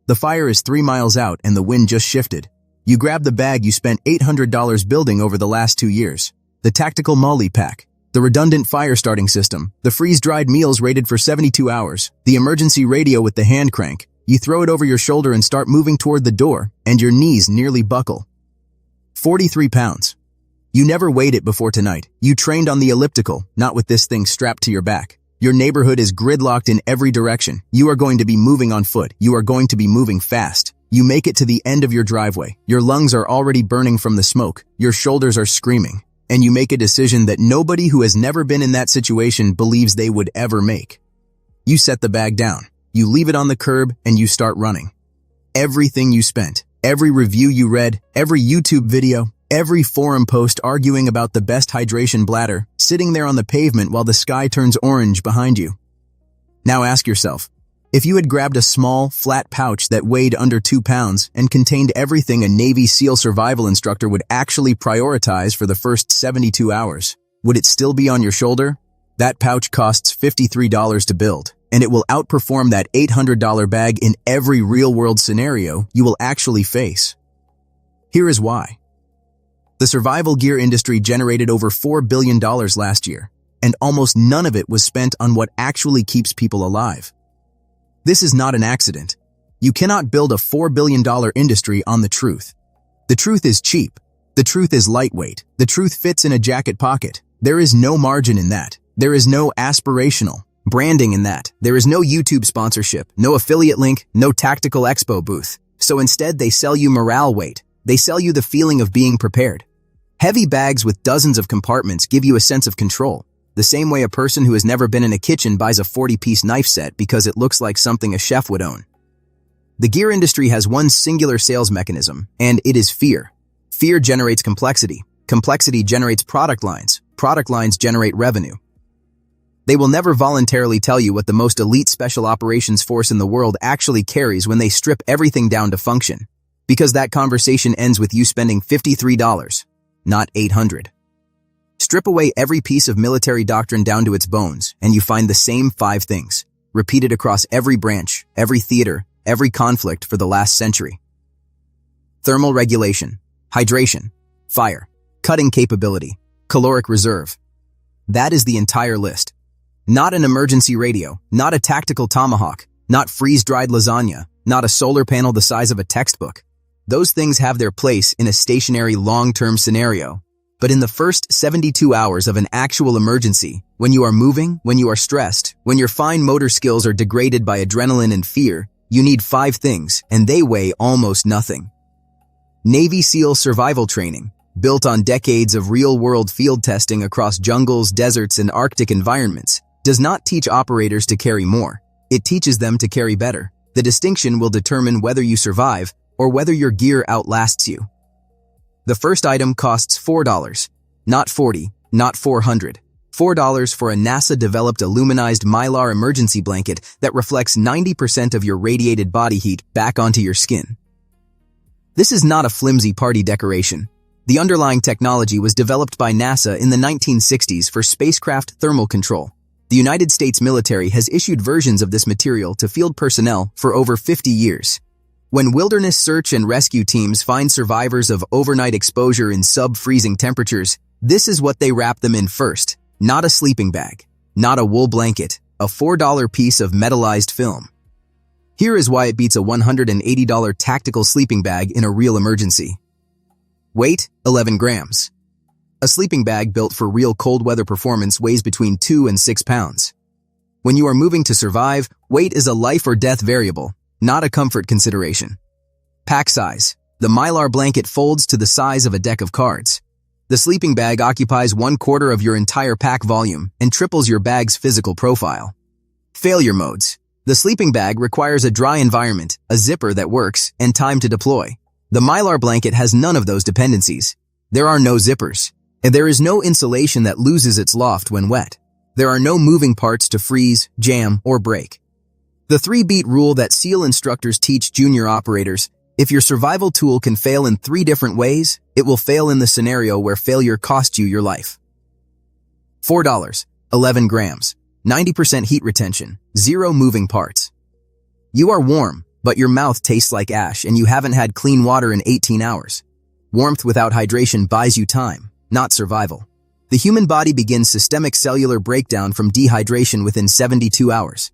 The fire is 3 miles out and the wind just shifted. You grab the bag you spent $800 building over the last 2 years. The tactical MOLLE pack, the redundant fire starting system, the freeze-dried meals rated for 72 hours, the emergency radio with the hand crank. You throw it over your shoulder and start moving toward the door, and your knees nearly buckle. 43 pounds. You never weighed it before tonight. You trained on the elliptical, not with this thing strapped to your back. Your neighborhood is gridlocked in every direction. You are going to be moving on foot. You are going to be moving fast. You make it to the end of your driveway. Your lungs are already burning from the smoke. Your shoulders are screaming. And you make a decision that nobody who has never been in that situation believes they would ever make. You set the bag down. You leave it on the curb and you start running. Everything you spent, every review you read, every YouTube video, every forum post arguing about the best hydration bladder, sitting there on the pavement while the sky turns orange behind you. Now ask yourself, if you had grabbed a small, flat pouch that weighed under 2 pounds and contained everything a Navy SEAL survival instructor would actually prioritize for the first 72 hours, would it still be on your shoulder? That pouch costs $53 to build, and it will outperform that $800 bag in every real-world scenario you will actually face. Here is why. The survival gear industry generated over $4 billion last year, and almost none of it was spent on what actually keeps people alive. This is not an accident. You cannot build a $4 billion industry on the truth. The truth is cheap. The truth is lightweight. The truth fits in a jacket pocket. There is no margin in that. There is no aspirational branding in that. There is no YouTube sponsorship, no affiliate link, no tactical expo booth. So instead, they sell you morale weight. They sell you the feeling of being prepared. Heavy bags with dozens of compartments give you a sense of control. The same way a person who has never been in a kitchen buys a 40-piece knife set because it looks like something a chef would own. The gear industry has one singular sales mechanism, and it is fear. Fear generates complexity. Complexity generates product lines. Product lines generate revenue. They will never voluntarily tell you what the most elite special operations force in the world actually carries when they strip everything down to function, because that conversation ends with you spending $53, not $800. Strip away every piece of military doctrine down to its bones, and you find the same 5 things, repeated across every branch, every theater, every conflict for the last century. Thermal regulation, hydration, fire, cutting capability, caloric reserve. That is the entire list. Not an emergency radio, not a tactical tomahawk, not freeze-dried lasagna, not a solar panel the size of a textbook. Those things have their place in a stationary long-term scenario. But in the first 72 hours of an actual emergency, when you are moving, when you are stressed, when your fine motor skills are degraded by adrenaline and fear, you need 5 things, and they weigh almost nothing. Navy SEAL survival training, built on decades of real-world field testing across jungles, deserts, and Arctic environments, does not teach operators to carry more. It teaches them to carry better. The distinction will determine whether you survive or whether your gear outlasts you. The first item costs $4, not $40, not $400. $4 for a NASA-developed aluminized Mylar emergency blanket that reflects 90% of your radiated body heat back onto your skin. This is not a flimsy party decoration. The underlying technology was developed by NASA in the 1960s for spacecraft thermal control. The United States military has issued versions of this material to field personnel for over 50 years. When wilderness search and rescue teams find survivors of overnight exposure in sub-freezing temperatures, this is what they wrap them in first. Not a sleeping bag, not a wool blanket, a $4 piece of metallized film. Here is why it beats a $180 tactical sleeping bag in a real emergency. Weight, 11 grams. A sleeping bag built for real cold weather performance weighs between 2 and 6 pounds. When you are moving to survive, weight is a life or death variable, not a comfort consideration. Pack size. The Mylar blanket folds to the size of a deck of cards. The sleeping bag occupies 1/4 of your entire pack volume and triples your bag's physical profile. Failure modes. The sleeping bag requires a dry environment, a zipper that works, and time to deploy. The Mylar blanket has none of those dependencies. There are no zippers, and there is no insulation that loses its loft when wet. There are no moving parts to freeze, jam, or break. The 3-beat rule that SEAL instructors teach junior operators: if your survival tool can fail in 3 different ways, it will fail in the scenario where failure costs you your life. $4, 11 grams, 90% heat retention, 0 moving parts. You are warm, But your mouth tastes like ash and you haven't had clean water in 18 hours. Warmth without hydration buys you time, not survival. The human body begins systemic cellular breakdown from dehydration within 72 hours.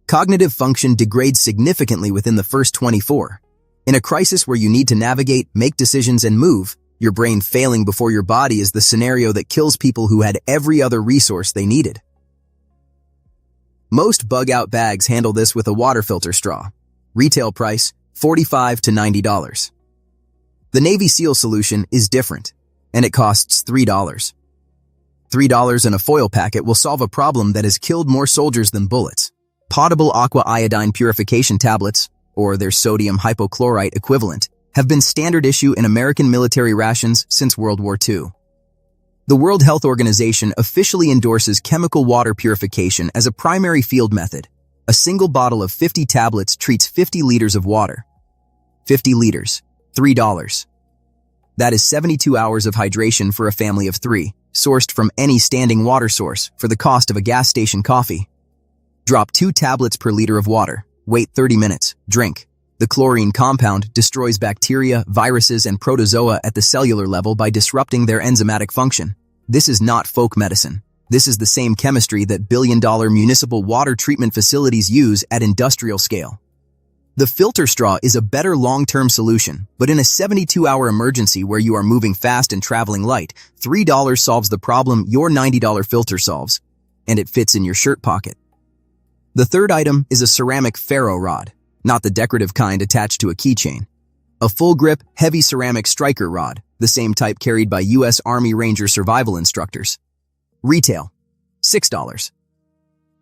Cognitive function degrades significantly within the first 24. In a crisis where you need to navigate, make decisions, and move, your brain failing before your body is the scenario that kills people who had every other resource they needed. Most bug-out bags handle this with a water filter straw. Retail price, $45 to $90. The Navy SEAL solution is different, and it costs $3. $3 in a foil packet will solve a problem that has killed more soldiers than bullets. Potable aqua iodine purification tablets, or their sodium hypochlorite equivalent, have been standard issue in American military rations since World War II. The World Health Organization officially endorses chemical water purification as a primary field method. A single bottle of 50 tablets treats 50 liters of water. 50 liters, $3. That is 72 hours of hydration for a family of 3, sourced from any standing water source for the cost of a gas station coffee. Drop 2 tablets per liter of water. Wait 30 minutes. Drink. The chlorine compound destroys bacteria, viruses, and protozoa at the cellular level by disrupting their enzymatic function. This is not folk medicine. This is the same chemistry that billion-dollar municipal water treatment facilities use at industrial scale. The filter straw is a better long-term solution, but in a 72-hour emergency where you are moving fast and traveling light, $3 solves the problem your $90 filter solves, and it fits in your shirt pocket. The third item is a ceramic ferro rod, not the decorative kind attached to a keychain. A full-grip, heavy ceramic striker rod, the same type carried by U.S. Army Ranger survival instructors. Retail, $6.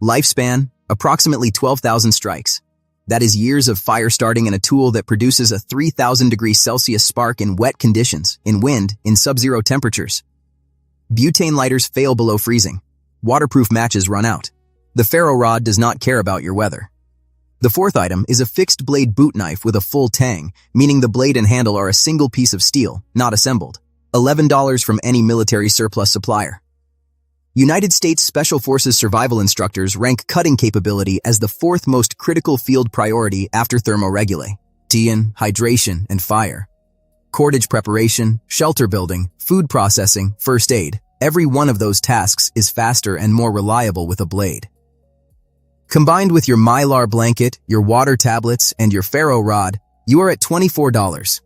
Lifespan, approximately 12,000 strikes. That is years of fire starting in a tool that produces a 3,000 degrees Celsius spark in wet conditions, in wind, in sub-zero temperatures. Butane lighters fail below freezing. Waterproof matches run out. The ferro rod does not care about your weather. The fourth item is a fixed blade boot knife with a full tang, meaning the blade and handle are a single piece of steel, not assembled. $11 from any military surplus supplier. United States Special Forces survival instructors rank cutting capability as the 4th most critical field priority after thermoregulation, hydration, and fire. Cordage preparation, shelter building, food processing, first aid, every one of those tasks is faster and more reliable with a blade. Combined with your Mylar blanket, your water tablets, and your ferro rod, you are at $24.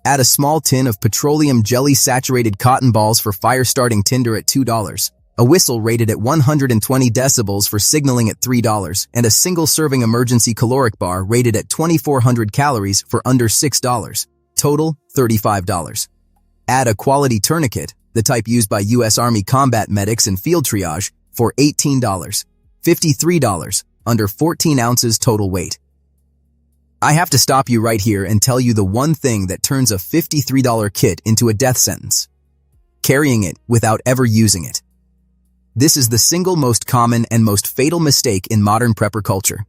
Add a small tin of petroleum jelly-saturated cotton balls for fire-starting tinder at $2. A whistle rated at 120 decibels for signaling at $3, and a single-serving emergency caloric bar rated at 2,400 calories for under $6. Total, $35. Add a quality tourniquet, the type used by U.S. Army combat medics and field triage, for $18. $53, under 14 ounces total weight. I have to stop you right here and tell you the one thing that turns a $53 kit into a death sentence. Carrying it without ever using it. This is the single most common and most fatal mistake in modern prepper culture.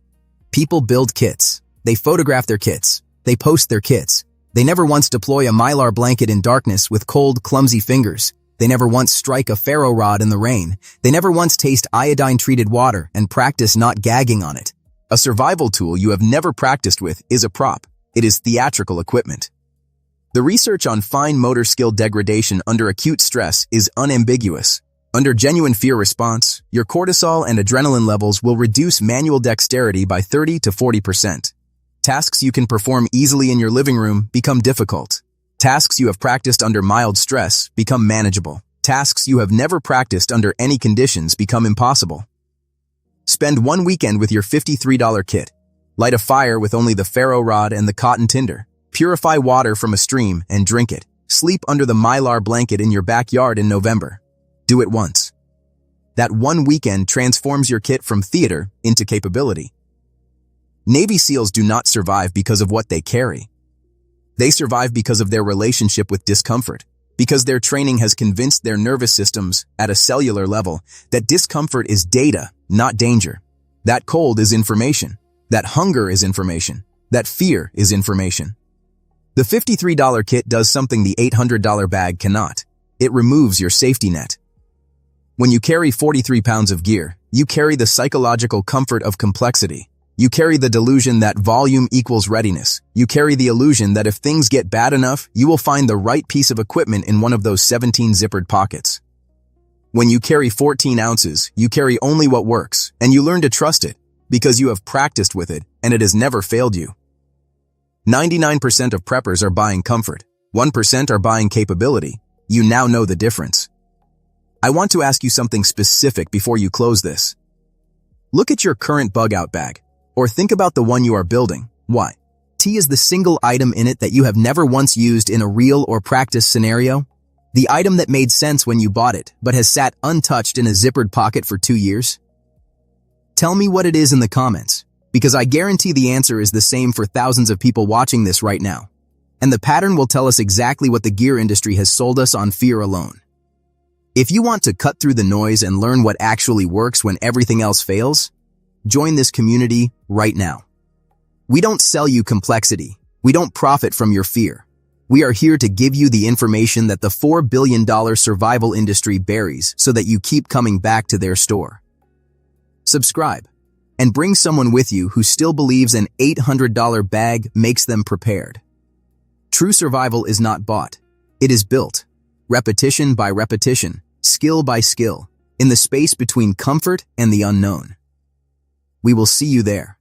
People build kits. They photograph their kits. They post their kits. They never once deploy a Mylar blanket in darkness with cold, clumsy fingers. They never once strike a ferro rod in the rain. They never once taste iodine-treated water and practice not gagging on it. A survival tool you have never practiced with is a prop. It is theatrical equipment. The research on fine motor skill degradation under acute stress is unambiguous. Under genuine fear response, your cortisol and adrenaline levels will reduce manual dexterity by 30 to 40%. Tasks you can perform easily in your living room become difficult. Tasks you have practiced under mild stress become manageable. Tasks you have never practiced under any conditions become impossible. Spend one weekend with your $53 kit. Light a fire with only the ferro rod and the cotton tinder. Purify water from a stream and drink it. Sleep under the Mylar blanket in your backyard in November. Do it once. That one weekend transforms your kit from theater into capability. Navy SEALs do not survive because of what they carry. They survive because of their relationship with discomfort, because their training has convinced their nervous systems at a cellular level that discomfort is data, not danger. That cold is information. That hunger is information. That fear is information. The $53 kit does something the $800 bag cannot. It removes your safety net. When you carry 43 pounds of gear, you carry the psychological comfort of complexity. You carry the delusion that volume equals readiness. You carry the illusion that if things get bad enough, you will find the right piece of equipment in one of those 17 zippered pockets. When you carry 14 ounces, you carry only what works, and you learn to trust it, because you have practiced with it, and it has never failed you. 99% of preppers are buying comfort. 1% are buying capability. You now know the difference. I want to ask you something specific before you close this. Look at your current bug-out bag, or think about the one you are building. Why? T is the single item in it that you have never once used in a real or practice scenario. The item that made sense when you bought it, but has sat untouched in a zippered pocket for 2 years. Tell me what it is in the comments, because I guarantee the answer is the same for thousands of people watching this right now. And the pattern will tell us exactly what the gear industry has sold us on fear alone. If you want to cut through the noise and learn what actually works when everything else fails, join this community right now. We don't sell you complexity. We don't profit from your fear. We are here to give you the information that the $4 billion survival industry buries so that you keep coming back to their store. Subscribe and bring someone with you who still believes an $800 bag makes them prepared. True survival is not bought. It is built, repetition by repetition, skill by skill, in the space between comfort and the unknown. We will see you there.